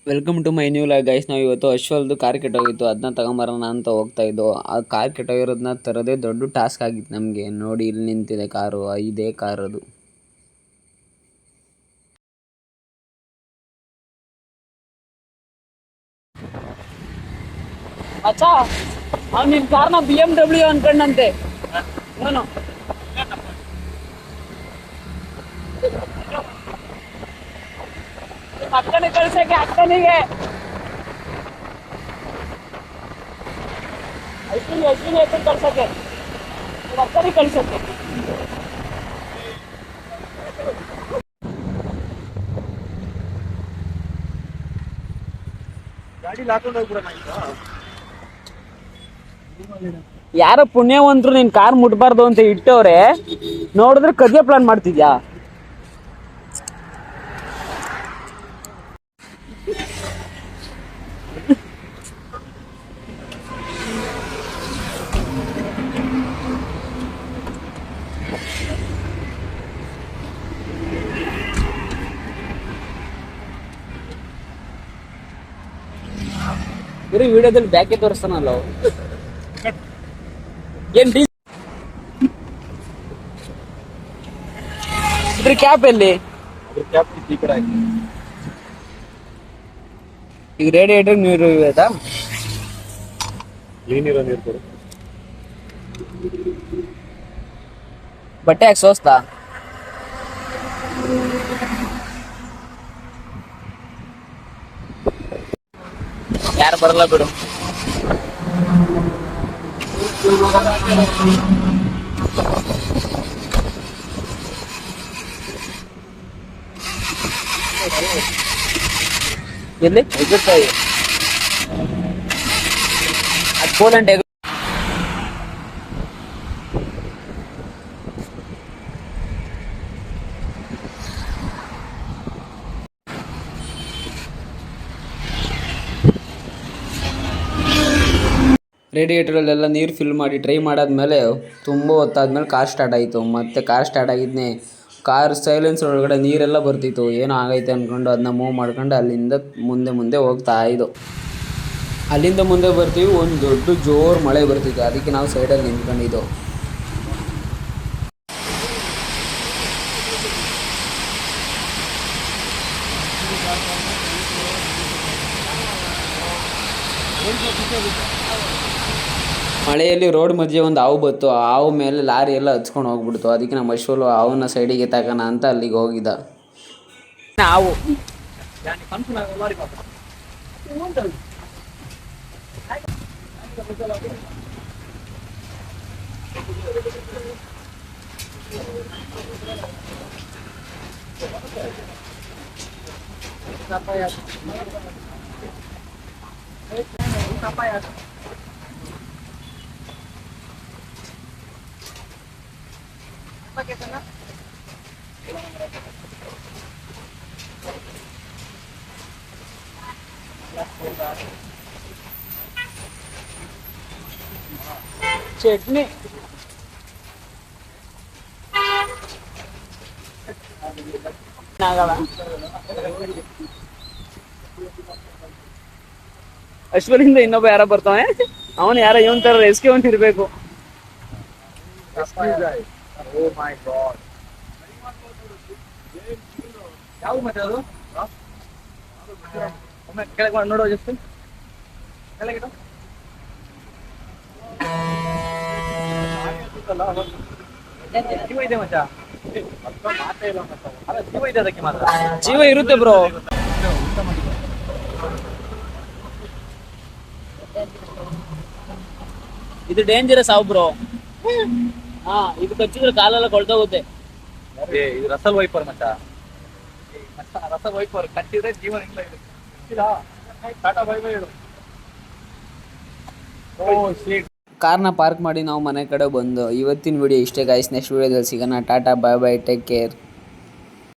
Welcome to my new life guys. ನಾವು ಇವತ್ತು ಅಶ್ವಲ್ದು car ಕೆಟ್ಟೋಗಿತ್ತು, ಅದನ್ನ ತಗೊಂಬರೋಣ ಅಂತ ಹೋಗ್ತಾ ಇದ್ದೋ. ಆ ಕಾರ್ ಕೆಟ್ಟೋಗಿರೋದನ್ನ ತರೋದೇ ದೊಡ್ಡ ಟಾಸ್ಕ್ ಆಗಿತ್ತು ನಮಗೆ. ನೋಡಿ ಇಲ್ಲಿ ನಿಂತಿದೆ ಕಾರು, ಇದೇ ಕಾರ್ ಅದು. ಅಚ್ಚಾ ಅವ್ನು ನಿನ್ನ ಕಾರ್ನ BMW ಅನ್ಕೊಂಡಂತೆ. ಏನು ಅಕ್ಕನಿಗೆ ಕಳ್ಸಕ್ಕೆ, ಅಕ್ಕನಿಗೆ ಅಶ್ವಿನಿ ಎತ್ತನ್ನು ಕಳ್ಸಕ್ಕೆ, ಅಕ್ಕನಿಗೆ ಕಳ್ಸಕ್ಕೆ. ಯಾರೋ ಪುಣ್ಯವಂತರು ನಿನ್ ಕಾರ್ ಮುಟ್ಬಾರ್ದು ಅಂತ ಇಟ್ಟವ್ರೆ, ನೋಡಿದ್ರೆ ಕದಿಯ ಪ್ಲಾನ್ ಮಾಡ್ತಿದ್ಯಾ? ಬರೀ ವಿಡಿಯೋದಲ್ಲಿ ಬ್ಯಾಕೆ ತೋರಿಸ್ತಾನಲ್ಲ ಏನ್ ಇದ್ರ ಕ್ಯಾಪ್ ಎಲ್ಲಿ? ಈಗ ರೇಡಿಯೇಟರ್ ನೀರು ಇವೆದಾ? ಬಟ್ಟೆ ಹಾಕಿ ಸೋಸ್ತಾ? ಯಾರು ಬರಲ್ಲ ಬಿಡು. ಎಲ್ಲಿ ಅದು ಪೋಲೆಂಡ್ ರೇಡಿಯೇಟರಲ್ಲೆಲ್ಲ ನೀರು ಫಿಲ್ ಮಾಡಿ ಟ್ರೈ ಮಾಡಾದ್ಮೇಲೆ ತುಂಬ ಹೊತ್ತಾದ್ಮೇಲೆ ಕಾರ್ ಸ್ಟಾರ್ಟ್ ಆಯಿತು. ಮತ್ತು ಕಾರ್ ಸ್ಟಾರ್ಟ್ ಆಗಿದ್ನೇ ಕಾರ್ ಸೈಲೆನ್ಸ್ ಒಳಗಡೆ ನೀರೆಲ್ಲ ಬರ್ತಿತ್ತು. ಏನೋ ಆಗೈತೆ ಅಂದ್ಕೊಂಡು ಅದನ್ನ ಮೂವ್ ಮಾಡ್ಕೊಂಡು ಅಲ್ಲಿಂದ ಮುಂದೆ ಹೋಗ್ತಾ ಇದ್ದು. ಅಲ್ಲಿಂದ ಮುಂದೆ ಬರ್ತೀವಿ, ಒಂದು ದೊಡ್ಡ ಜೋರು ಮಳೆ ಬರ್ತಿತ್ತು. ಅದಕ್ಕೆ ನಾವು ಸೈಡಲ್ಲಿ ನಿಂತ್ಕೊಂಡಿದ್ದು. ಮಳೆಯಲ್ಲಿ ರೋಡ್ ಮಧ್ಯೆ ಒಂದು ಹಾವು ಬತ್ತು. ಆ ಹಾವು ಮೇಲೆ ಲಾರಿ ಎಲ್ಲ ಹಚ್ಕೊಂಡು ಹೋಗ್ಬಿಡ್ತು. ಅದಕ್ಕೆ ನಮ್ಮ ಅಶ್ವಲು ಹಾವನ್ನ ಸೈಡಿಗೆ ತಗೋಣ ಅಂತ ಅಲ್ಲಿಗೆ ಹೋಗಿದ್ದ. ಹಾವು ಚಟ್ನಿ ಅಶ್ವಲಿಂದ ಇನ್ನೊಬ್ಬ ಯಾರ ಬರ್ತಾನೆ, ಅವನು ಯಾರ ಇವನ್ ತರ ರೆಸ್ಕ್ಯೂ ಹೊಂಟಿರ್ಬೇಕು. ಯಾವ ಮತ್ತೆ ಅದು ಕೆಳಗೆ ನೋಡೋ ಜಸ್ಟ್ ಕೆಳಗಿಡು. ಜೀವ ಇದೆ ಮಚ್ಚ, ಜೀವ ಇದೆ ಅದಕ್ಕೆ ಮಾತ್ರ. ಜೀವ ಇರುತ್ತೆ ಬ್ರೋ. ಇದು ಡೇಂಜರಸ್ ಹಾವು ಬ್ರೋ. ಹಾ, ಇದು ಕಚ್ಚಿದ್ರೆ ಕಾಲೆಲ್ಲ ಕೊಳ್ತೋಗುತ್ತೆ. ಇದು ರಸಲ್ ವೈಪರ್ ಮಚ್ಚ, ರಸಲ್ ವೈಪರ್ ಕಚ್ಚಿದ್ರೆ ಜೀವನ ಇಲ್ಲ. ಇದು ಟಾಟಾ ಬೈ ಬೈ ಹೇಳು. ಕಾರ್ನ ಪಾರ್ಕ್ ಮಾಡಿ ನಾವು ಮನೆ ಕಡೆ ಬಂದು ಇವತ್ತಿನ ವಿಡಿಯೋ ಇಷ್ಟೇ ಗಾಯ್ಸ್. ನೆಕ್ಸ್ಟ್ ವಿಡಿಯೋದಲ್ಲಿ ಸಿಗೋಣ. Tata, bye bye, take care.